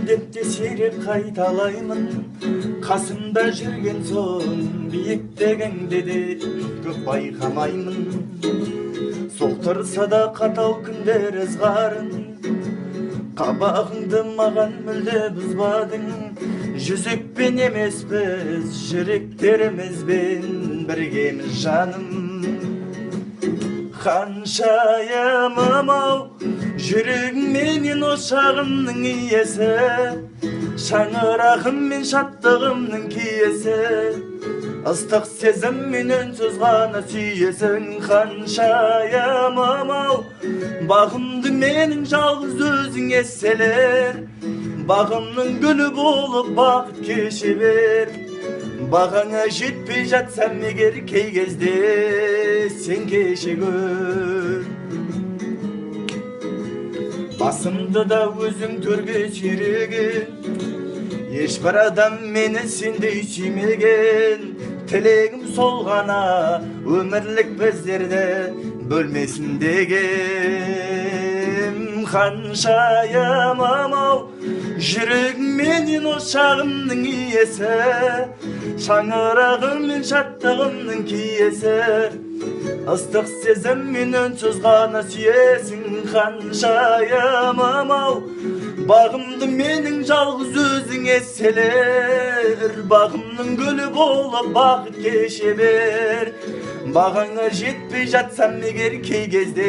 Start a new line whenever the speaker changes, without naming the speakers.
деп те сирек қайталаймын, қасымда жүрген соң биіктігіңді де көп байқамаймын. Соқтырса да қатал күндер ызғарын, қабағыңды маған мүлде бұзбадың. Жүзікпен емес біз, жүректерімізбен біргеміз жаным. Ханшайымым-ау, жүрегің менен ошағымның иесі, шаңырағым мен шаттығымның киесі. Ыстық сезім мен үнсіз ғана сүйесің. Ханшайымым-ау, бағымды менің жалғыз өзің еселер, бағымның гүлі болып бақыт кеше бер. Бағаңа жетпей жатсам егер кей кезде сен кеше көр. Басымды да өзің төрге сүйреген, ешбір адам мені сендей сүймеген. Тілегім сол ғана өмірлік біздерді бөлмесін деген. Ханшайымым-ау, жүрегім менен ошағымның иесі, шаңырағым мен шаттығымның киесі. Ыстық сезім мен үнсіз ғана сүйесің. Ханшайымым-ау, бағымды менің жалғыз өзің еселер, бағымның гүлі болып бақыт кеше бер. Бағаңа жетпей жатсам егер кей кезде